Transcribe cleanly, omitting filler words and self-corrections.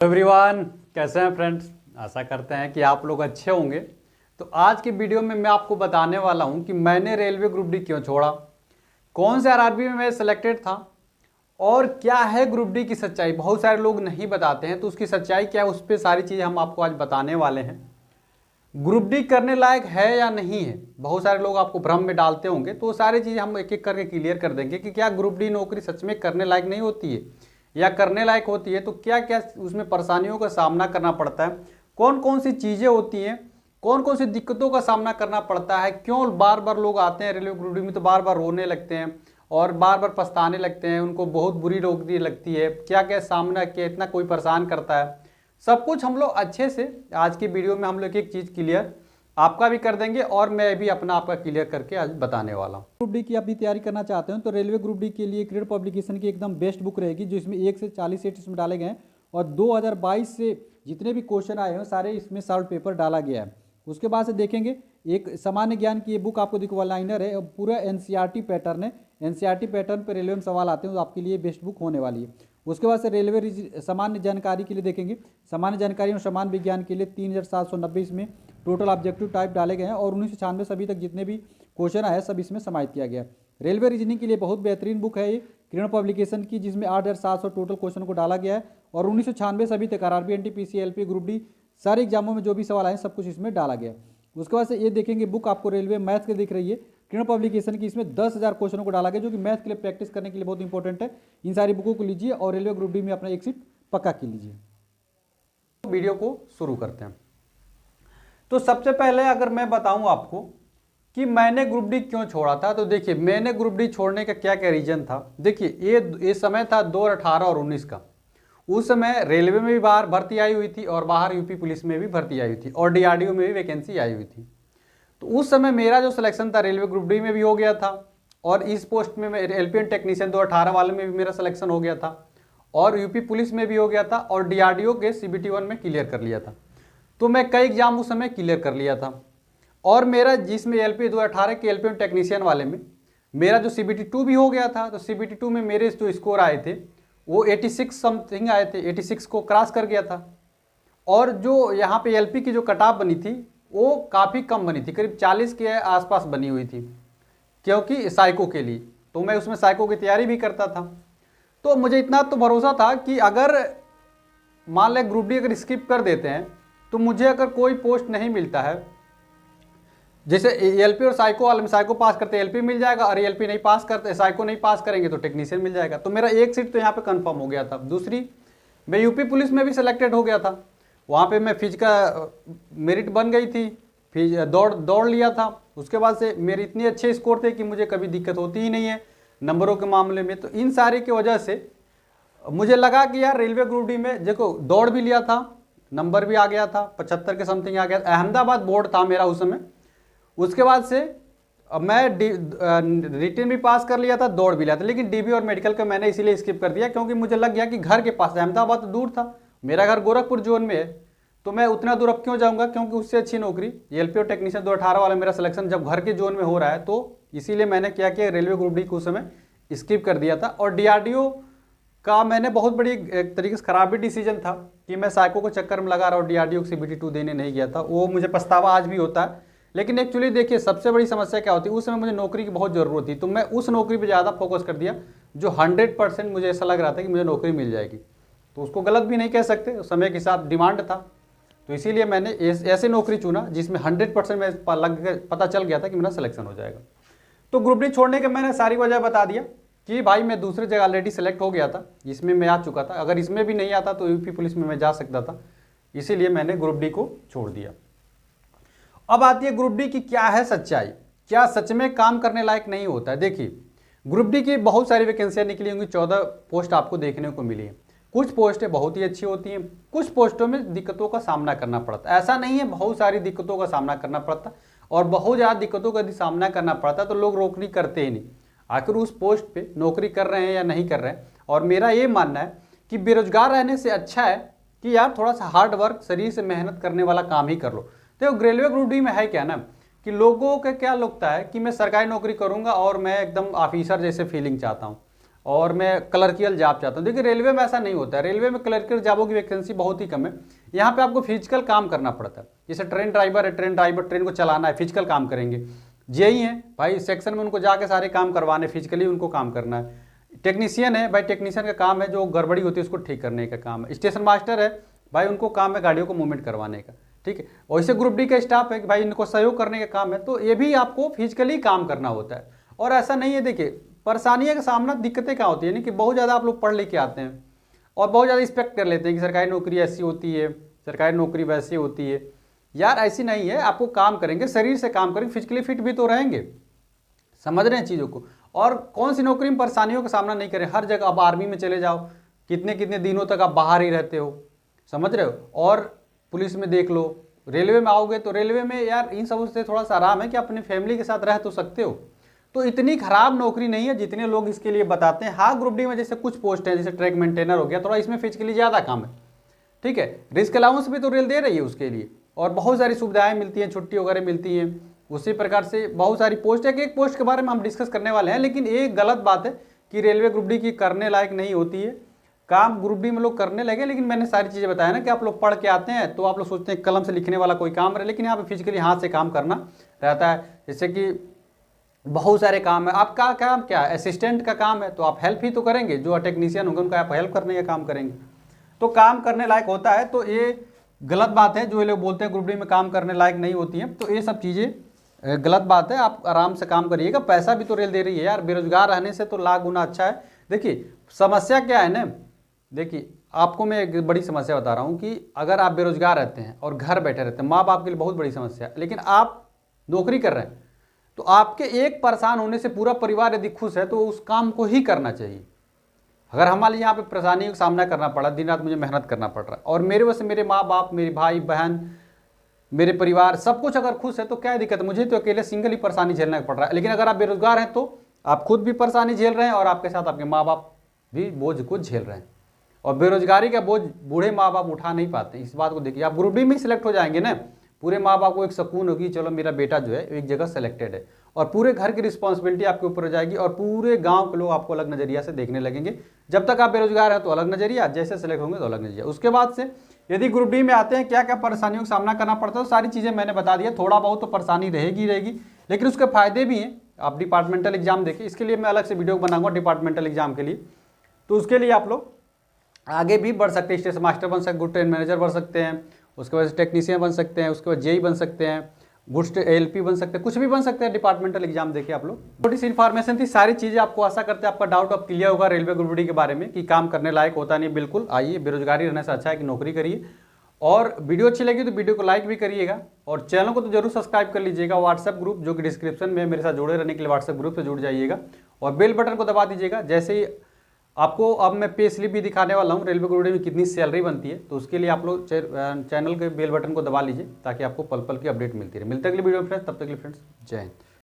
Everyone, कैसे हैं friends. आशा करते हैं कि आप लोग अच्छे होंगे। तो आज की वीडियो में मैं आपको बताने वाला हूं कि मैंने रेलवे ग्रुप डी क्यों छोड़ा, कौन से आरआरबी में मैं सिलेक्टेड था और क्या है ग्रुप डी की सच्चाई। बहुत सारे लोग नहीं बताते हैं, तो उसकी सच्चाई क्या है उस पर सारी चीज़ें हम आपको आज बताने वाले हैं। ग्रुप डी करने लायक है या नहीं है, बहुत सारे लोग आपको भ्रम में डालते होंगे, तो वो सारी चीज़ें हम एक एक करके क्लियर कर देंगे कि क्या ग्रुप डी नौकरी सच में करने लायक नहीं होती है या करने लायक होती है, तो क्या क्या उसमें परेशानियों का सामना करना पड़ता है, कौन कौन सी चीज़ें होती हैं, कौन कौन सी दिक्कतों का सामना करना पड़ता है, क्यों बार बार लोग आते हैं रेलवे ग्रुप डी में तो बार बार रोने लगते हैं और बार बार पछताने लगते हैं, उनको बहुत बुरी नौकरी लगती है, क्या क्या सामना किया, इतना कोई परेशान करता है। सब कुछ हम लोग अच्छे से आज की वीडियो में हम लोग एक चीज़ क्लियर आपका भी कर देंगे और मैं भी अपना आपका क्लियर करके आज बताने वाला हूँ। ग्रुप डी की आप भी तैयारी करना चाहते हैं तो रेलवे ग्रुप डी के लिए क्रेड पब्लिकेशन की एकदम बेस्ट बुक रहेगी, जो इसमें 1 से 40 सेट इसमें डाले गए हैं और 2022 से जितने भी क्वेश्चन आए हैं सारे इसमें सॉल्व पेपर डाला गया है। उसके बाद से देखेंगे एक सामान्य ज्ञान की ये बुक आपको दिखवा लाइनर है, पूरा एनसीईआरटी पैटर्न है। एनसीईआरटी पैटर्न पर रेलवे में सवाल आते हैं तो आपके लिए बेस्ट बुक होने वाली है। उसके बाद से रेलवे सामान्य जानकारी के लिए देखेंगे, सामान्य जानकारी और सामान्य विज्ञान के लिए 3790 इसमें टोटल ऑब्जेक्टिव टाइप डाले गए हैं और 1996 से अभी तक जितने भी क्वेश्चन आए सब इसमें समाहित किया गया है। रेलवे रीजनिंग के लिए बहुत बेहतरीन बुक है ये किरण पब्लिकेशन की, जिसमें 8700 टोटल क्वेश्चन को डाला गया है और 1996 से अभी तक RRB, NTPC, LP, group D सारे एग्जामों में जो भी सवाल आए सब कुछ इसमें डाला गया है। उसके बाद से ये देखेंगे बुक आपको रेलवे मैथ के दिख रही है किरण पब्लिकेशन की, इसमें 10,000 क्वेश्चनों को डाला गया जो कि मैथ के लिए प्रैक्टिस करने के लिए बहुत इंपॉर्टेंट है। इन सारी बुकों को लीजिए और रेलवे ग्रुप डी में अपना एक सीट पक्का कर लीजिए। वीडियो को शुरू करते हैं। तो सबसे पहले अगर मैं बताऊं आपको कि मैंने ग्रुप डी क्यों छोड़ा था, तो देखिए मैंने ग्रुप डी छोड़ने का क्या क्या रीजन था। देखिए ये समय था 2018 और 19 का। उस समय रेलवे में भी बाहर भर्ती आई हुई थी और बाहर यूपी पुलिस में भी भर्ती आई हुई थी और डीआरडीओ में भी वैकेंसी आई हुई थी। तो उस समय मेरा जो सिलेक्शन था रेलवे ग्रुप डी में भी हो गया था और इस पोस्ट में एलपीएन टेक्नीशियन 2018 वाले में भी मेरा सिलेक्शन हो गया था और यूपी पुलिस में भी हो गया था और डीआरडीओ के सीबीटी 1 में क्लियर कर लिया था। तो मैं कई एग्जाम उस समय क्लियर कर लिया था और मेरा जिसमें एलपी 2018 के एलपीएन टेक्नीशियन वाले में मेरा जो सीबीटी 2 भी हो गया था। तो सीबीटी 2 में मेरे जो स्कोर आए थे वो 86 समथिंग आए थे, 86 को क्रॉस कर गया था और जो यहाँ पे एलपी की जो कटाप बनी थी वो काफ़ी कम बनी थी, करीब 40 के आसपास बनी हुई थी, क्योंकि साइको के लिए। तो मैं उसमें साइको की तैयारी भी करता था। तो मुझे इतना तो भरोसा था कि अगर मान लें ग्रुप डी अगर स्किप कर देते हैं तो मुझे अगर कोई पोस्ट नहीं मिलता है, जैसे एलपी और साइको वाले में साइको पास करते एलपी मिल जाएगा और एलपी नहीं पास करते साइको नहीं पास करेंगे तो टेक्नीशियन मिल जाएगा। तो मेरा एक सीट तो यहाँ पे कंफर्म हो गया था। दूसरी, मैं यूपी पुलिस में भी सिलेक्टेड हो गया था, वहाँ पे मैं फिज का मेरिट बन गई थी, फिज दौड़ लिया था। उसके बाद से मेरे इतने अच्छे स्कोर थे कि मुझे कभी दिक्कत होती ही नहीं है नंबरों के मामले में। तो इन सारे की वजह से मुझे लगा कि यार रेलवे ग्रुप डी में देखो दौड़ भी लिया था, नंबर भी आ गया था, 75 के समथिंग आ गया। अहमदाबाद बोर्ड था मेरा उस समय। उसके बाद से मैं रिटन भी पास कर लिया था, दौड़ भी लिया था, लेकिन डीबी और मेडिकल का मैंने इसीलिए स्किप कर दिया क्योंकि मुझे लग गया कि घर के पास, अहमदाबाद तो दूर था, मेरा घर गोरखपुर जोन में है, तो मैं उतना दूर अब क्यों जाऊंगा, क्योंकि उससे अच्छी नौकरी एलपी और टेक्नीशियन 2018 वाला मेरा सिलेक्शन जब घर के जोन में हो रहा है, तो इसीलिए मैंने क्या किया, रेलवे ग्रुप डी को उस समय स्किप कर दिया था। और डीआरडीओ का मैंने बहुत बड़ी एक तरीके से खराब भी डिसीजन था कि मैं साइको के चक्कर में लगा रहा और डीआरडीओ को सीबीटी 2 देने नहीं गया था, वो मुझे पछतावा आज भी होता है। लेकिन एक्चुअली देखिए सबसे बड़ी समस्या क्या होती है, उस समय मुझे नौकरी की बहुत ज़रूरत थी, तो मैं उस नौकरी पे ज़्यादा फोकस कर दिया जो 100% मुझे ऐसा लग रहा था कि मुझे नौकरी मिल जाएगी। तो उसको गलत भी नहीं कह सकते, समय के साथ डिमांड था, तो इसीलिए मैंने ऐसे नौकरी चुना जिसमें 100% में पता चल गया था कि मेरा सिलेक्शन हो जाएगा। तो ग्रुप डी छोड़ने के मैंने सारी वजह बता दिया कि भाई मैं दूसरे जगह ऑलरेडी सेलेक्ट हो गया था, इसमें मैं आ चुका था, अगर इसमें भी नहीं आता तो यूपी पुलिस में मैं जा सकता था, इसीलिए मैंने ग्रुप डी को छोड़ दिया। अब आती है ग्रुप डी की क्या है सच्चाई, क्या सच में काम करने लायक नहीं होता है। देखिए ग्रुप डी की बहुत सारी वैकेंसियाँ निकली होंगी, 14 पोस्ट आपको देखने को मिली है। कुछ पोस्टें बहुत ही अच्छी होती हैं, कुछ पोस्टों में दिक्कतों का सामना करना पड़ता है। ऐसा नहीं है बहुत सारी दिक्कतों का सामना करना पड़ता और बहुत ज़्यादा दिक्कतों का यदि सामना करना पड़ता तो लोग नौकरी करते ही नहीं। आखिर उस पोस्ट पे नौकरी कर रहे हैं या नहीं कर रहे हैं। और मेरा ये मानना है कि बेरोजगार रहने से अच्छा है कि यार थोड़ा सा हार्ड वर्क, शरीर से मेहनत करने वाला काम ही कर लो। तो रेलवे ग्रुप डी में है क्या ना कि लोगों का क्या लगता है कि मैं सरकारी नौकरी करूंगा और मैं एकदम ऑफिसर जैसे फीलिंग चाहता हूँ। और मैं क्लर्कियल जॉब चाहता हूँ। देखिए रेलवे में ऐसा नहीं होता है, रेलवे में क्लर्कियल जॉबों की वैकेंसी बहुत ही कम है। यहाँ पे आपको फिजिकल काम करना पड़ता है। जैसे ट्रेन ड्राइवर है, ट्रेन ड्राइवर ट्रेन को चलाना है, फिजिकल काम करेंगे। जेई है भाई, सेक्शन में उनको जाके सारे काम करवाने, फिजिकली उनको काम करना है। टेक्नीशियन है भाई, टेक्नीशियन का काम है जो गड़बड़ी होती है उसको ठीक करने का काम है। स्टेशन मास्टर है भाई, उनको काम है गाड़ियों को मूवमेंट करवाने का, ठीक है। वैसे ग्रुप डी का स्टाफ है कि भाई इनको सहयोग करने का काम है, तो ये भी आपको फिजिकली काम करना होता है। और ऐसा नहीं है, देखिए परेशानियों का सामना, दिक्कतें क्या होती है यानी कि बहुत ज़्यादा आप लोग पढ़ लिख के आते हैं और बहुत ज़्यादा एक्सपेक्ट कर लेते हैं कि सरकारी नौकरी ऐसी होती है, सरकारी नौकरी वैसी होती है। यार ऐसी नहीं है, आपको काम करेंगे, शरीर से काम करेंगे, फिजिकली फिट भी तो रहेंगे, समझ रहे हैं चीज़ों को। और कौन सी नौकरी में परेशानियों का सामना नहीं करें, हर जगह। अब आर्मी में चले जाओ, कितने कितने दिनों तक आप बाहर ही रहते हो, समझ रहे हो। और पुलिस में देख लो, रेलवे में आओगे तो रेलवे में यार इन सब से थोड़ा सा आराम है कि अपनी फैमिली के साथ रह तो सकते हो। तो इतनी खराब नौकरी नहीं है जितने लोग इसके लिए बताते हैं। हाँ ग्रुप डी में जैसे कुछ पोस्ट है, जैसे ट्रैक मेंटेनर हो गया, थोड़ा इसमें फिजिकली ज़्यादा काम है, ठीक है। रिस्क अलाउंस भी तो रेल दे रही है उसके लिए, और बहुत सारी सुविधाएं मिलती हैं, छुट्टी वगैरह मिलती हैं। उसी प्रकार से बहुत सारी पोस्ट है कि एक पोस्ट के बारे में हम डिस्कस करने वाले हैं। लेकिन ये गलत बात है कि रेलवे ग्रुप डी की करने लायक नहीं होती है। काम ग्रुप डी में लोग करने लगे, लेकिन मैंने सारी चीज़ें बताया ना कि आप लोग पढ़ के आते हैं तो आप लोग सोचते हैं कलम से लिखने वाला कोई काम है, लेकिन यहाँ पे फिजिकली हाथ से काम करना रहता है। जैसे कि बहुत सारे काम है। आपका काम क्या है, असिस्टेंट का काम है तो आप हेल्प ही तो करेंगे, जो टेक्नीशियन होंगे उनका आप हेल्प करने का काम करेंगे, तो काम करने लायक होता है। तो ये गलत बात है जो ये लोग बोलते हैं ग्रुप डी में काम करने लायक नहीं होती है, तो ये सब चीज़ें गलत बात है। आप आराम से काम करिएगा, पैसा भी तो रेल दे रही है यार, बेरोजगार रहने से तो लाख गुना अच्छा है। देखिए समस्या क्या है ना, देखिए आपको मैं एक बड़ी समस्या बता रहा हूँ कि अगर आप बेरोजगार रहते हैं और घर बैठे रहते हैं, माँ बाप के लिए बहुत बड़ी समस्या है। लेकिन आप नौकरी कर रहे हैं तो आपके एक परेशान होने से पूरा परिवार यदि खुश है तो उस काम को ही करना चाहिए। अगर हमारे यहाँ पे परेशानियों का सामना करना पड़ा, दिन रात मुझे मेहनत करना पड़ रहा है, और मेरे वजह से मेरे माँ बाप, मेरे भाई बहन, मेरे परिवार सब कुछ अगर खुश है तो क्या दिक्कत है। मुझे तो अकेले सिंगल ही परेशानी झेलना पड़ रहा है। लेकिन अगर आप बेरोजगार हैं तो आप खुद भी परेशानी झेल रहे हैं और आपके साथ आपके माँ बाप भी बोझ को झेल रहे हैं। और बेरोजगारी का बोझ बूढ़े माँ बाप उठा नहीं पाते, इस बात को देखिए। आप ग्रुप डी में सिलेक्ट हो जाएंगे ना, पूरे माँ बाप को एक सुकून होगी, चलो मेरा बेटा जो है एक जगह सेलेक्टेड है, और पूरे घर की रिस्पॉन्सिबिलिटी आपके ऊपर हो जाएगी, और पूरे गांव के लोग आपको अलग नज़रिया से देखने लगेंगे। जब तक आप बेरोजगार हैं तो अलग नज़रिया, जैसे सेलेक्ट होंगे तो अलग नज़रिया। उसके बाद से यदि ग्रुप डी में आते हैं, क्या क्या परेशानियों का सामना करना पड़ता है, तो सारी चीज़ें मैंने बता दिया। थोड़ा बहुत तो परेशानी रहेगी, लेकिन उसके फायदे भी हैं। आप डिपार्टमेंटल एग्जाम देखिए, इसके लिए मैं अलग से वीडियो बनाऊंगा डिपार्टमेंटल एग्जाम के लिए। तो उसके लिए आप लोग आगे भी बढ़ सकते हैं, स्टेशन मास्टर बन सकते, गुड ट्रेन मैनेजर बन सकते हैं, उसके बाद टेक्नीशियन बन सकते हैं, उसके बाद जेई बन सकते हैं, गुड्स एलपी बन सकते हैं, कुछ भी बन सकते हैं डिपार्टमेंटल एग्जाम देखिए आप लोग। थोड़ी सी इन्फॉर्मेशन थी, सारी चीज़ें आपको आशा करते हैं आपका डाउट अब क्लियर होगा रेलवे ग्रुप डी के बारे में कि काम करने लायक होता नहीं। बिल्कुल आइए, बेरोजगारी रहने से अच्छा है कि नौकरी करिए। और वीडियो अच्छी लगी तो वीडियो को लाइक भी करिएगा, और चैनल को तो जरूर सब्सक्राइब कर लीजिएगा। व्हाट्सएप ग्रुप जो कि डिस्क्रिप्शन में, मेरे साथ जुड़े रहने के लिए व्हाट्सएप ग्रुप से जुड़ जाइएगा, और बेल बटन को दबा दीजिएगा। जैसे ही आपको अब मैं पे स्लिप भी दिखाने वाला हूँ रेलवे ग्रुप डी में कितनी सैलरी बनती है, तो उसके लिए आप लोग चैनल के बेल बटन को दबा लीजिए ताकि आपको पल पल की अपडेट मिलती रहे। मिलते अगले वीडियो में फ्रेंड्स, तब तक के लिए फ्रेंड्स जय हिंद।